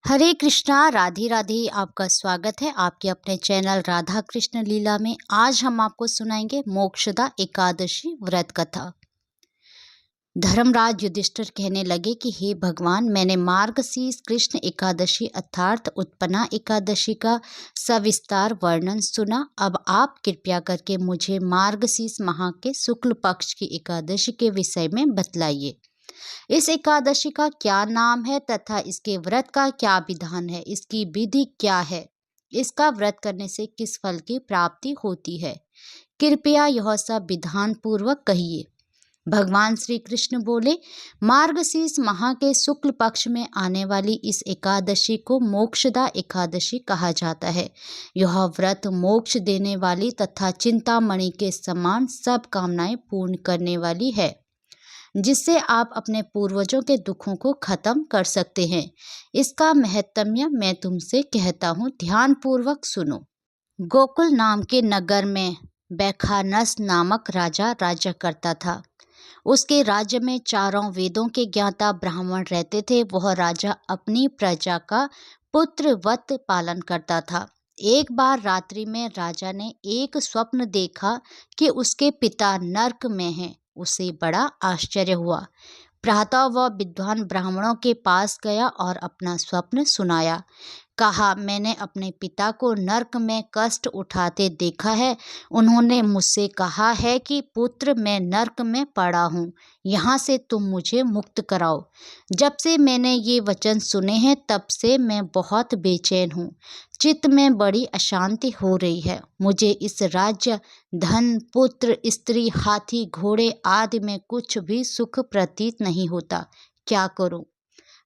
हरे कृष्णा, राधे राधे। आपका स्वागत है आपके अपने चैनल राधा कृष्ण लीला में। आज हम आपको सुनाएंगे मोक्षदा एकादशी व्रत कथा। धर्मराज युधिष्ठिर कहने लगे कि हे भगवान, मैंने मार्गशीर्ष कृष्ण एकादशी अर्थात उत्पन्ना एकादशी का सविस्तार वर्णन सुना। अब आप कृपया करके मुझे मार्गशीर्ष माह के शुक्ल पक्ष की एकादशी के विषय में बतलाइए। इस एकादशी का क्या नाम है तथा इसके व्रत का क्या विधान है, इसकी विधि क्या है, इसका व्रत करने से किस फल की प्राप्ति होती है, कृपया यह सब विधान पूर्वक कहिए। भगवान श्री कृष्ण बोले, मार्गशीर्ष माह के शुक्ल पक्ष में आने वाली इस एकादशी को मोक्षदा एकादशी कहा जाता है। यह व्रत मोक्ष देने वाली तथा चिंतामणि के समान सब कामनाएं पूर्ण करने वाली है, जिससे आप अपने पूर्वजों के दुखों को खत्म कर सकते हैं। इसका महत्म्य मैं तुमसे कहता हूँ, ध्यान पूर्वक सुनो। गोकुल नाम के नगर में बैखानस नामक राजा राज्य करता था। उसके राज्य में चारों वेदों के ज्ञाता ब्राह्मण रहते थे। वह राजा अपनी प्रजा का पुत्रवत पालन करता था। एक बार रात्रि में राजा ने एक स्वप्न देखा कि उसके पिता नरक में हैं। उसे बड़ा आश्चर्य हुआ। प्रातः वह विद्वान ब्राह्मणों के पास गया और अपना स्वप्न सुनाया। कहा, मैंने अपने पिता को नरक में कष्ट उठाते देखा है। उन्होंने मुझसे कहा है कि पुत्र, मैं नरक में पड़ा हूँ, यहाँ से तुम मुझे मुक्त कराओ। जब से मैंने ये वचन सुने हैं तब से मैं बहुत बेचैन हूँ। चित्त में बड़ी अशांति हो रही है। मुझे इस राज्य, धन, पुत्र, स्त्री, हाथी, घोड़े आदि में कुछ भी सुख प्रतीत नहीं होता। क्या करूँ?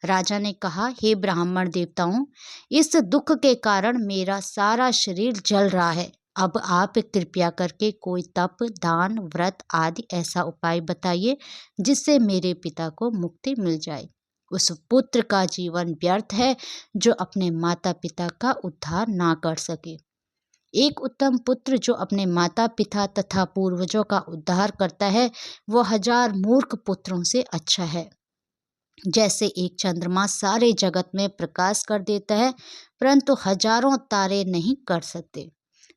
राजा ने कहा, हे ब्राह्मण देवताओं, इस दुख के कारण मेरा सारा शरीर जल रहा है। अब आप कृपया करके कोई तप, दान, व्रत आदि ऐसा उपाय बताइए जिससे मेरे पिता को मुक्ति मिल जाए। उस पुत्र का जीवन व्यर्थ है जो अपने माता पिता का उद्धार ना कर सके। एक उत्तम पुत्र जो अपने माता पिता तथा पूर्वजों का उद्धार करता है, वह 1000 मूर्ख पुत्रों से अच्छा है। जैसे एक चंद्रमा सारे जगत में प्रकाश कर देता है, परंतु हजारों तारे नहीं कर सकते।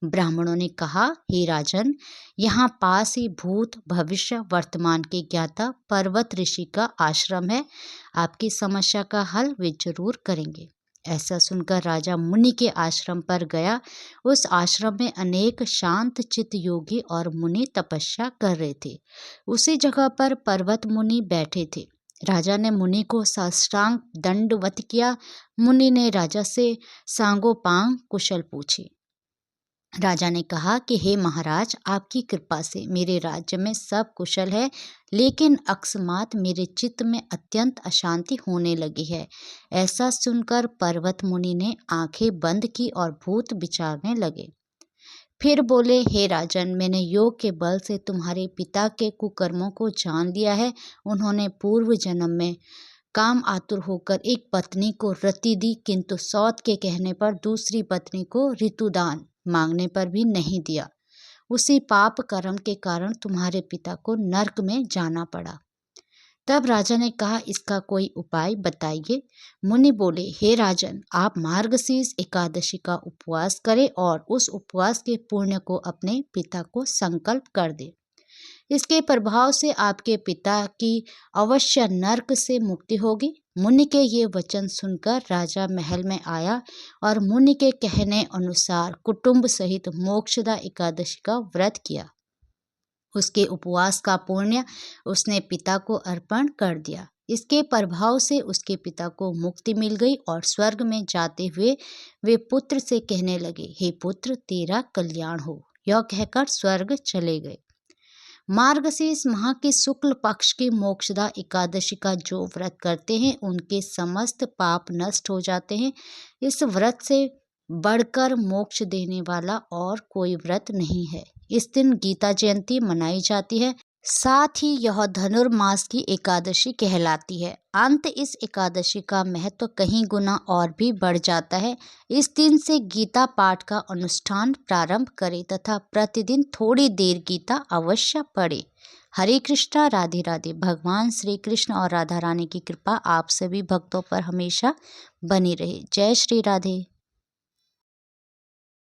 ब्राह्मणों ने कहा, हे राजन, यहाँ पास ही भूत, भविष्य, वर्तमान के ज्ञाता पर्वत ऋषि का आश्रम है। आपकी समस्या का हल वे जरूर करेंगे। ऐसा सुनकर राजा मुनि के आश्रम पर गया। उस आश्रम में अनेक शांत चित्त योगी और मुनि तपस्या कर रहे थे। उसी जगह पर पर्वत मुनि बैठे थे। राजा ने मुनि को साष्टांग दंडवत किया। मुनि ने राजा से सांगोपांग कुशल पूछी। राजा ने कहा कि हे महाराज, आपकी कृपा से मेरे राज्य में सब कुशल है, लेकिन अकस्मात मेरे चित्त में अत्यंत अशांति होने लगी है। ऐसा सुनकर पर्वत मुनि ने आंखें बंद की और भूत विचारने लगे। फिर बोले, हे राजन, मैंने योग के बल से तुम्हारे पिता के कुकर्मों को जान लिया है। उन्होंने पूर्व जन्म में काम आतुर होकर एक पत्नी को रति दी, किंतु सौत के कहने पर दूसरी पत्नी को ऋतुदान मांगने पर भी नहीं दिया। उसी पाप कर्म के कारण तुम्हारे पिता को नरक में जाना पड़ा। तब राजा ने कहा, इसका कोई उपाय बताइए। मुनि बोले, हे राजन, आप मार्गशीर्ष एकादशी का उपवास करें और उस उपवास के पुण्य को अपने पिता को संकल्प कर दे। इसके प्रभाव से आपके पिता की अवश्य नरक से मुक्ति होगी। मुनि के ये वचन सुनकर राजा महल में आया और मुनि के कहने अनुसार कुटुंब सहित मोक्षदा एकादशी का व्रत किया। उसके उपवास का पुण्य उसने पिता को अर्पण कर दिया। इसके प्रभाव से उसके पिता को मुक्ति मिल गई और स्वर्ग में जाते हुए वे पुत्र से कहने लगे, हे पुत्र, तेरा कल्याण हो। यह कहकर स्वर्ग चले गए। मार्गशीर्ष माह के शुक्ल पक्ष की मोक्षदा एकादशी का जो व्रत करते हैं, उनके समस्त पाप नष्ट हो जाते हैं। इस व्रत से बढ़कर मोक्ष देने वाला और कोई व्रत नहीं है। इस दिन गीता जयंती मनाई जाती है। साथ ही यह धनुर्मास की एकादशी कहलाती है। अंत इस एकादशी का महत्व कहीं गुना और भी बढ़ जाता है। इस दिन से गीता पाठ का अनुष्ठान प्रारंभ करें तथा प्रतिदिन थोड़ी देर गीता अवश्य पढ़े। हरे कृष्णा, राधे राधे। भगवान श्री कृष्ण और राधा रानी की कृपा आप सभी भक्तों पर हमेशा बनी रहे। जय श्री राधे।